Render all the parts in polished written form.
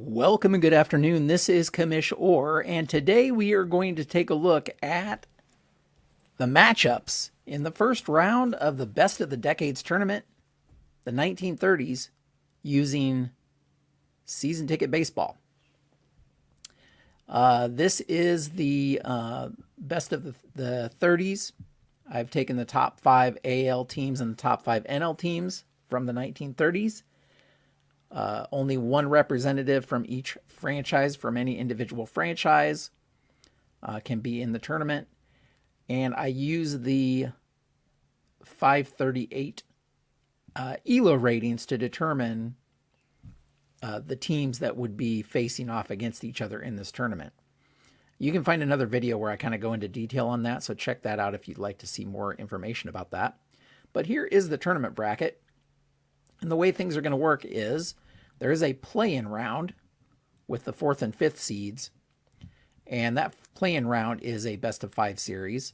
Welcome and good afternoon. This is Commish Orr, and today we are going to take a look at the matchups in the first round of the Best of the Decades tournament, the 1930s, using season ticket baseball. This is the Best of the 30s. I've taken the top 5 AL teams and the top 5 NL teams from the 1930s. Only one representative from each franchise from any individual franchise can be in the tournament. And I use the 538 ELO ratings to determine the teams that would be facing off against each other in this tournament. You can find another video where I kind of go into detail on that, so check that out if you'd like to see more information about that. But here is the tournament bracket. And the way things are going to work is there is a play-in round with the 4th and 5th seeds. And that play-in round is a best-of-5 series,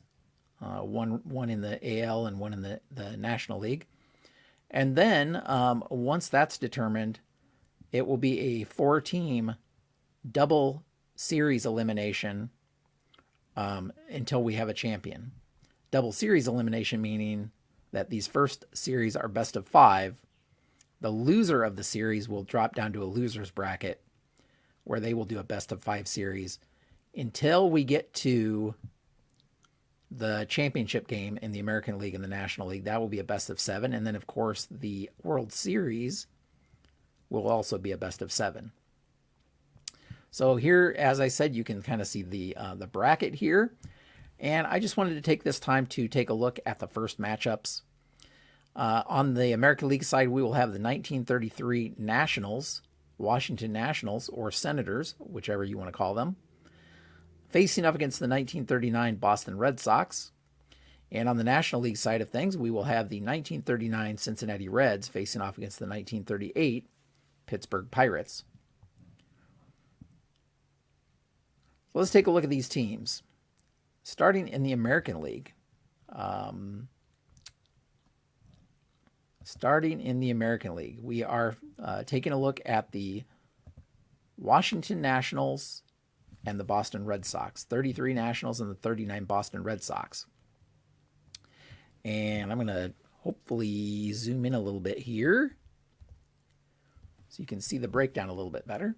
one in the AL and one in the National League. And then once that's determined, it will be a 4-team double series elimination until we have a champion. Double series elimination meaning that these first series are best-of-5. The loser of the series will drop down to a loser's bracket where they will do a best-of-5 series until we get to the championship game in the American League and the National League. That will be a best-of-7. And then, of course, the World Series will also be a best-of-7. So here, as I said, you can kind of see the bracket here. And I just wanted to take this time to take a look at the first matchups. On the American League side, we will have the 1933 Nationals, Washington Nationals, or Senators, whichever you want to call them, facing up against the 1939 Boston Red Sox. And on the National League side of things, we will have the 1939 Cincinnati Reds facing off against the 1938 Pittsburgh Pirates. So let's take a look at these teams. Starting in the American League. We are taking a look at the Washington Nationals and the Boston Red Sox. 33 Nationals and the 39 Boston Red Sox. And I'm going to hopefully zoom in a little bit here so you can see the breakdown a little bit better.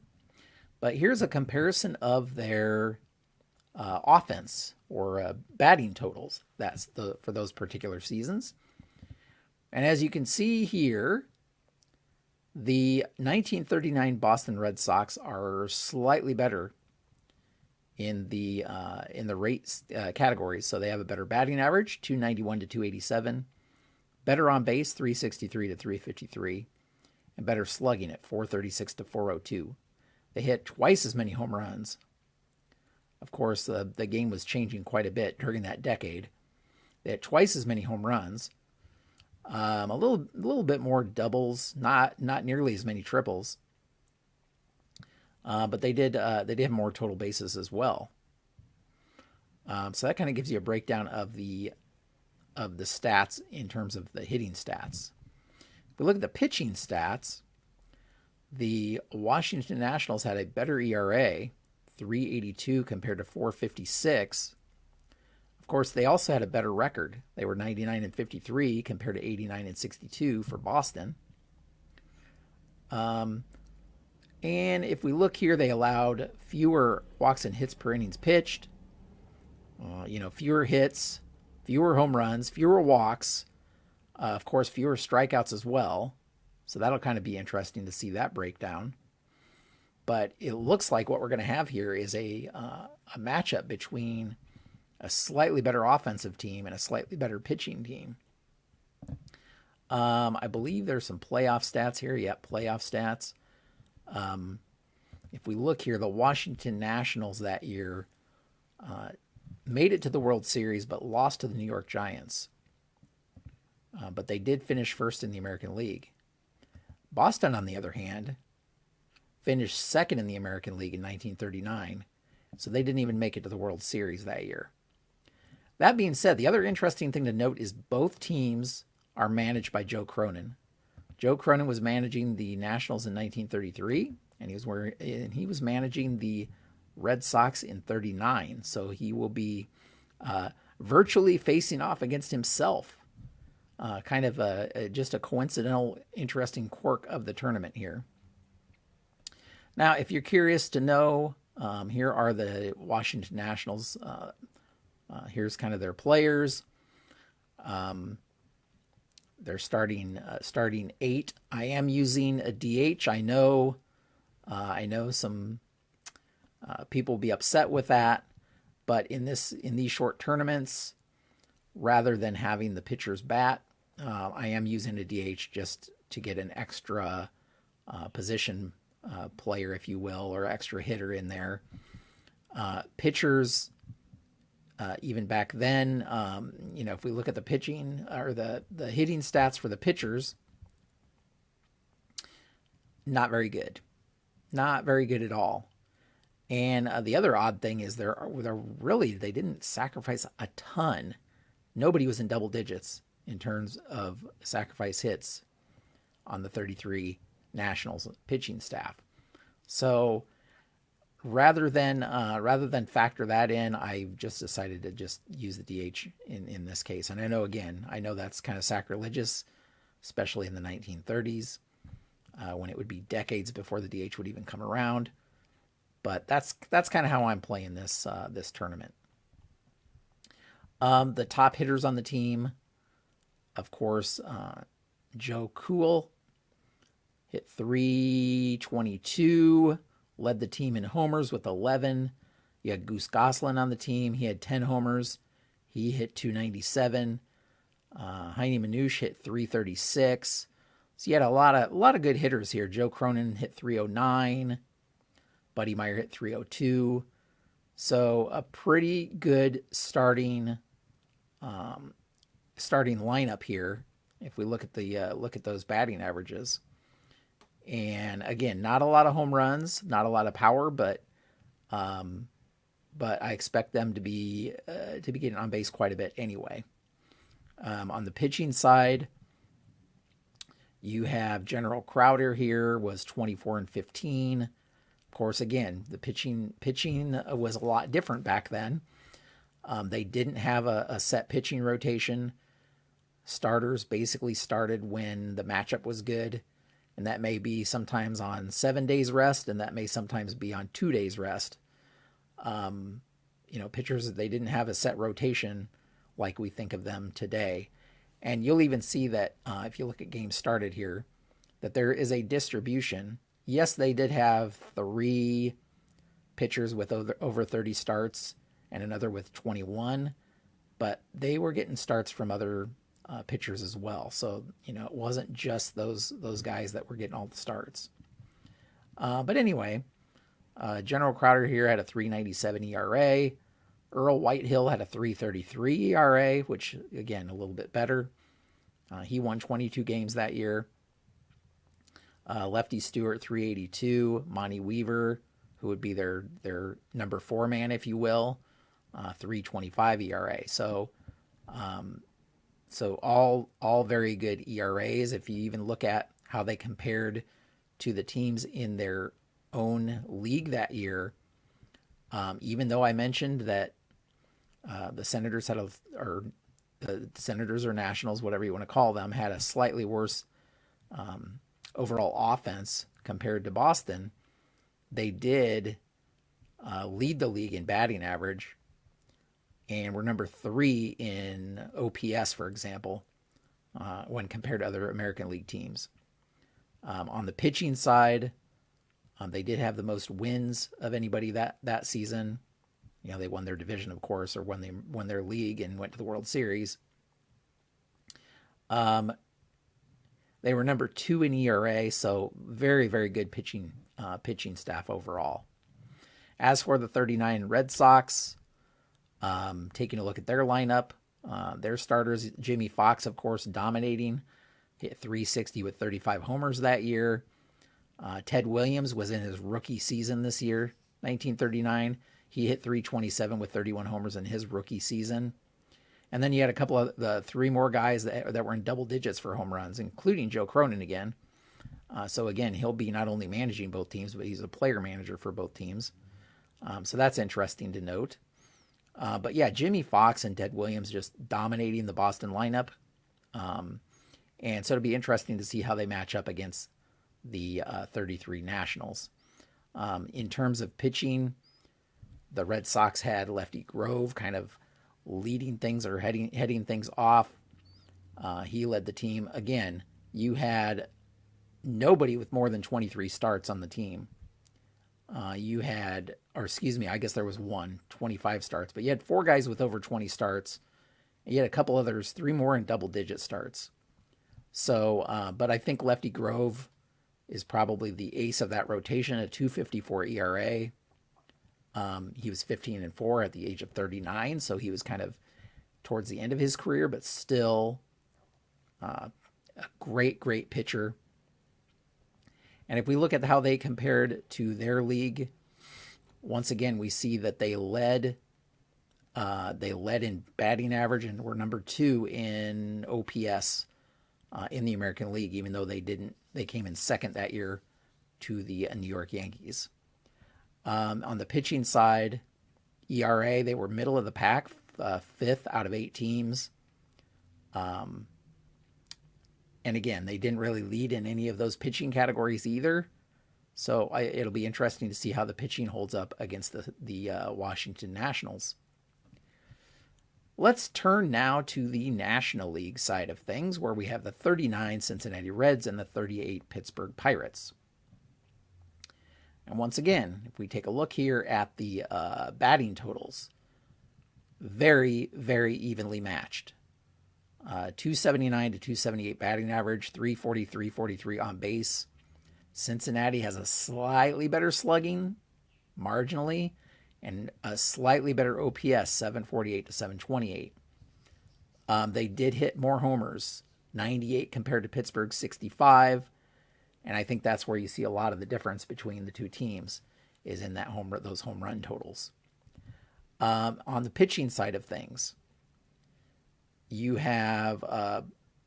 But here's a comparison of their offense or batting totals. That's for those particular seasons. And as you can see here, the 1939 Boston Red Sox are slightly better in the rates categories. So they have a better batting average, 291 to 287, better on base, 363 to 353, and better slugging at 436 to 402. They hit twice as many home runs. Of course, the game was changing quite a bit during that decade. They had twice as many home runs. A little bit more doubles, not nearly as many triples, but they did have more total bases as well. So that kind of gives you a breakdown of the stats in terms of the hitting stats. If we look at the pitching stats, the Washington Nationals had a better ERA, 3.82 compared to 4.56. Of course, they also had a better record. They were 99 and 53 compared to 89 and 62 for Boston. And if we look here, they allowed fewer walks and hits per innings pitched. Fewer hits, fewer home runs, fewer walks. Of course, fewer strikeouts as well. So that'll kind of be interesting to see that breakdown. But it looks like what we're going to have here is a matchup between a slightly better offensive team and a slightly better pitching team. I believe there's some playoff stats here. Yep, playoff stats. If we look here, the Washington Nationals that year made it to the World Series but lost to the New York Giants. But they did finish first in the American League. Boston, on the other hand, finished second in the American League in 1939, so they didn't even make it to the World Series that year. That being said, the other interesting thing to note is both teams are managed by Joe Cronin. Joe Cronin was managing the Nationals in 1933, and he was managing the Red Sox in 39. So he will be virtually facing off against himself. Kind of just a coincidental, interesting quirk of the tournament here. Now, if you're curious to know, here are the Washington Nationals. Here's kind of their players. They're starting 8. I am using a DH. I know some people will be upset with that, but in these short tournaments, rather than having the pitcher's bat, I am using a DH just to get an extra position player, if you will, or extra hitter in there. Pitchers, even back then, if we look at the pitching or the hitting stats for the pitchers, not very good. Not very good at all. And the other odd thing is they didn't sacrifice a ton. Nobody was in double digits in terms of sacrifice hits on the 33 Nationals pitching staff. So rather than factor that in, I just decided to just use the DH in this case. And I know that's kind of sacrilegious, especially in the 1930s, when it would be decades before the DH would even come around. But that's kind of how I'm playing this tournament. The top hitters on the team, of course, Joe Cool hit 322, led the team in homers with 11. You had Goose Goslin on the team. He had 10 homers. He hit 297. Heine Manouche hit 336. So you had a lot of good hitters here. Joe Cronin hit 309. Buddy Meyer hit 302. So a pretty good starting lineup here. If we look at those batting averages, and again, not a lot of home runs, not a lot of power, but I expect them to be getting on base quite a bit anyway. On the pitching side, you have General Crowder here was 24-15. Of course, again, the pitching was a lot different back then. They didn't have a set pitching rotation. Starters basically started when the matchup was good, and that may be sometimes on 7 days rest, and that may sometimes be on 2 days rest. Pitchers, they didn't have a set rotation like we think of them today. And you'll even see that if you look at games started here, that there is a distribution. Yes, they did have 3 pitchers with over 30 starts and another with 21, but they were getting starts from other pitchers as well. So, it wasn't just those guys that were getting all the starts. But anyway, General Crowder here had a 3.97 ERA. Earl Whitehill had a 3.33 ERA, which, again, a little bit better. He won 22 games that year. Lefty Stewart, 3.82. Monty Weaver, who would be their number 4 man, if you will, 3.25 ERA. So all very good ERAs. If you even look at how they compared to the teams in their own league that year, even though I mentioned that the Senators the Senators or Nationals, whatever you want to call them, had a slightly worse overall offense compared to Boston, they did lead the league in batting average, and were number 3 in OPS, for example, when compared to other American League teams. On the pitching side, they did have the most wins of anybody that season. They won their division, of course, or when they won their league and went to the World Series. They were number 2 in ERA, so very, very good pitching staff overall. As for the 39 Red Sox, taking a look at their lineup, their starters, Jimmy Fox, of course, dominating, hit 360 with 35 homers that year. Ted Williams was in his rookie season this year, 1939. He hit 327 with 31 homers in his rookie season. And then you had a couple of the 3 more guys that were in double digits for home runs, including Joe Cronin again. So again, he'll be not only managing both teams, but he's a player manager for both teams. So that's interesting to note. But yeah, Jimmy Fox and Ted Williams just dominating the Boston lineup. And so it'll be interesting to see how they match up against the 33 Nationals. In terms of pitching, the Red Sox had Lefty Grove kind of leading things or heading things off. He led the team. Again, you had nobody with more than 23 starts on the team. You had, or excuse me, I guess there was 25 starts, but you had 4 guys with over 20 starts. You had a couple others, 3 more in double-digit starts. So, but I think Lefty Grove is probably the ace of that rotation, a 2.54 ERA. He was 15-4 at the age of 39, so he was kind of towards the end of his career, but still a great pitcher. And if we look at how they compared to their league, once again, we see that they led in batting average and were number 2 in OPS in the American League, even though they came in second that year to the New York Yankees. On the pitching side, ERA, they were middle of the pack, 5th out of 8 teams. And again, they didn't really lead in any of those pitching categories either. So it'll be interesting to see how the pitching holds up against the Washington Nationals. Let's turn now to the National League side of things, where we have the 39 Cincinnati Reds and the 38 Pittsburgh Pirates. And once again, if we take a look here at the batting totals, very evenly matched. 279 to 278 batting average, 343 on base. Cincinnati has a slightly better slugging, marginally, and a slightly better OPS, 748 to 728. They did hit more homers, 98 compared to Pittsburgh's 65. And I think that's where you see a lot of the difference between the two teams is in that those home run totals. On the pitching side of things, you have,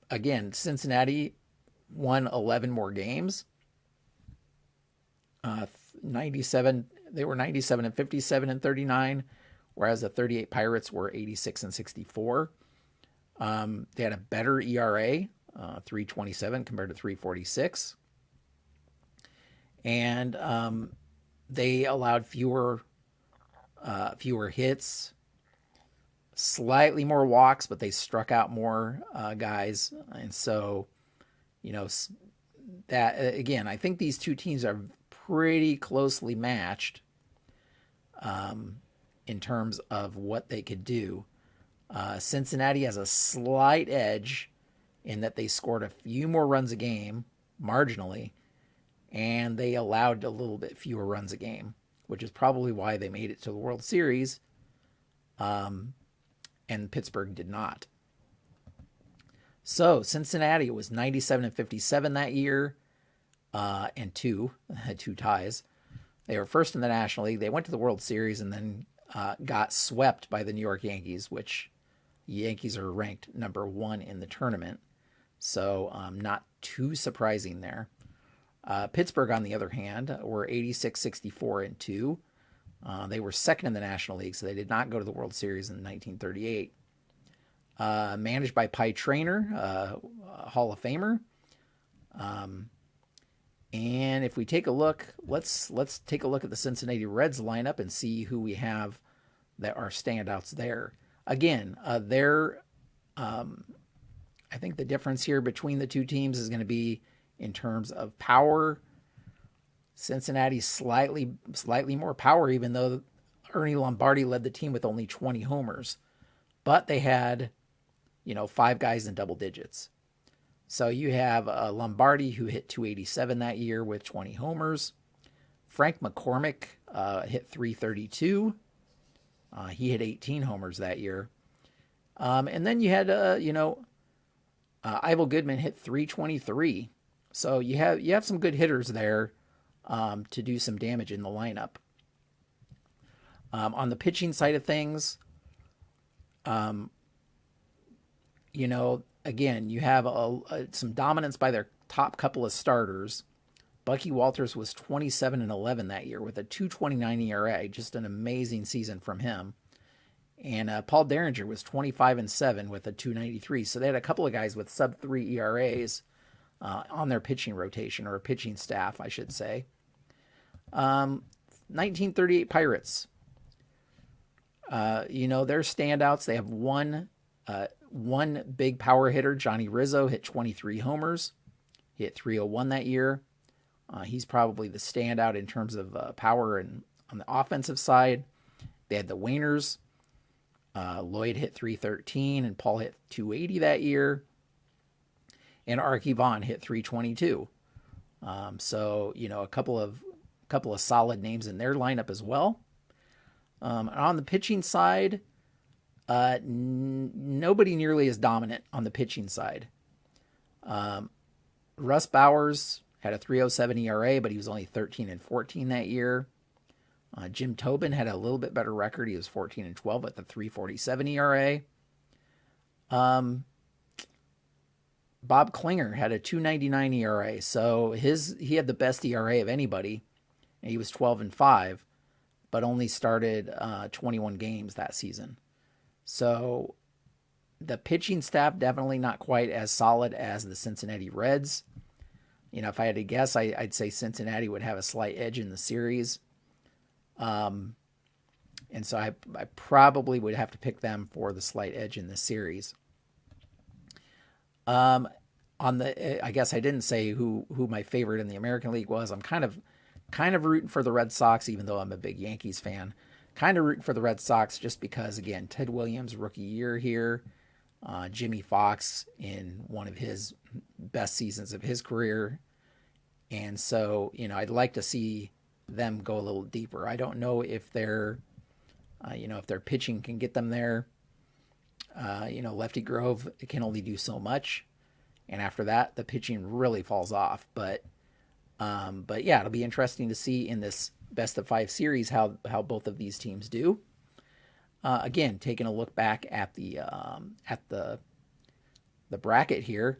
again, Cincinnati won 11 more games. 97, they were 97-57-39, whereas the 38 Pirates were 86-64. They had a better ERA, 3.27 compared to 3.46. And they allowed fewer hits, slightly more walks, but they struck out more guys. And so, that again, I think these two teams are pretty closely matched in terms of what they could do. Cincinnati has a slight edge in that they scored a few more runs a game, marginally, and they allowed a little bit fewer runs a game, which is probably why they made it to the World Series, and Pittsburgh did not. So Cincinnati was 97-57 that year, and had 2 ties. They were first in the National League. They went to the World Series and then got swept by the New York Yankees, which the Yankees are ranked number 1 in the tournament. So not too surprising there. Pittsburgh, on the other hand, were 86-64-2. They were second in the National League, so they did not go to the World Series in 1938. Managed by Pie Traynor, Hall of Famer. And if we take a look, let's take a look at the Cincinnati Reds lineup and see who we have that are standouts there. Again, I think the difference here between the two teams is going to be in terms of power. Cincinnati slightly more power, even though Ernie Lombardi led the team with only 20 homers. But they had, 5 guys in double digits. So you have Lombardi, who hit 287 that year with 20 homers. Frank McCormick hit 332. He hit 18 homers that year. And then you had, Ivel Goodman hit 323. So you have some good hitters there to do some damage in the lineup. On the pitching side of things, again, you have some dominance by their top couple of starters. Bucky Walters was 27-11 that year with a 2.29 ERA, just an amazing season from him. And Paul Derringer was 25-7 with a 2.93. So they had a couple of guys with sub-3 ERAs on their pitching rotation, or pitching staff, I should say. 1938 Pirates. They're standouts. They have one big power hitter, Johnny Rizzo, hit 23 homers. He hit 301 that year. He's probably the standout in terms of power and on the offensive side. They had the Wainers. Lloyd hit 313 and Paul hit 280 that year. And Archie Vaughn hit 322. So, a couple of solid names in their lineup as well. On the pitching side, nobody nearly as dominant on the pitching side. Russ Bowers had a 3.07 ERA, but he was only 13-14 that year. Jim Tobin had a little bit better record. He was 14-12 with a 3.47 ERA. Bob Klinger had a 2.99 ERA, so he had the best ERA of anybody. And he was 12-5, but only started 21 games that season. So the pitching staff definitely not quite as solid as the Cincinnati Reds. If I had to guess, I'd say Cincinnati would have a slight edge in the series. And so I probably would have to pick them for the slight edge in this series. I guess I didn't say who my favorite in the American League was. I'm kind of rooting for the Red Sox, even though I'm a big Yankees fan. Kind of rooting for the Red Sox just because, again, Ted Williams' rookie year here, Jimmy Fox in one of his best seasons of his career. And so, I'd like to see them go a little deeper. I don't know if their pitching can get them there. Lefty Grove can only do so much. And after that, the pitching really falls off. But yeah, it'll be interesting to see in this best of 5 series how both of these teams do. Again, taking a look back at the bracket here,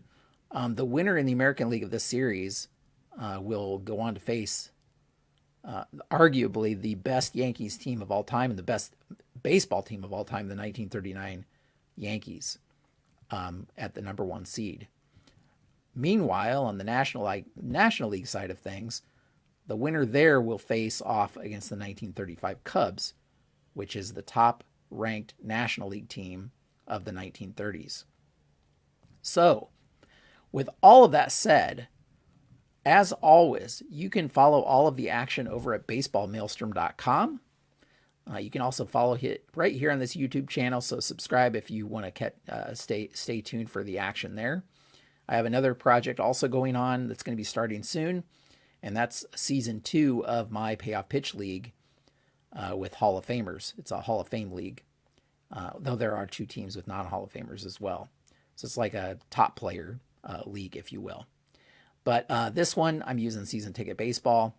the winner in the American League of this series will go on to face arguably the best Yankees team of all time and the best baseball team of all time, the 1939 Yankees, at the number 1 seed. Meanwhile, on the National League side of things, the winner there will face off against the 1935 Cubs, which is the top-ranked National League team of the 1930s. So, with all of that said, as always, you can follow all of the action over at baseballmaelstrom.com. You can also follow it right here on this YouTube channel, so subscribe if you want to stay tuned for the action there. I have another project also going on that's going to be starting soon, and that's Season 2 of my Payoff Pitch League with Hall of Famers. It's a Hall of Fame league, though there are 2 teams with non-Hall of Famers as well. So it's like a top player league, if you will. But this one, I'm using Season Ticket Baseball.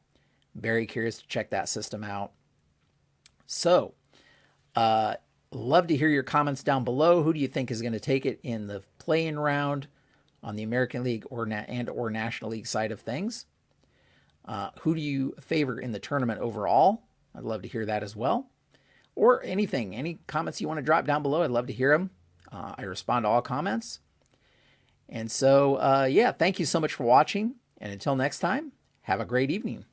Very curious to check that system out. So, love to hear your comments down below. Who do you think is going to take it in the play-in round on the American League or National League side of things? Who do you favor in the tournament overall? I'd love to hear that as well. Or anything, any comments you want to drop down below, I'd love to hear them. I respond to all comments. And so, yeah, thank you so much for watching. And until next time, have a great evening.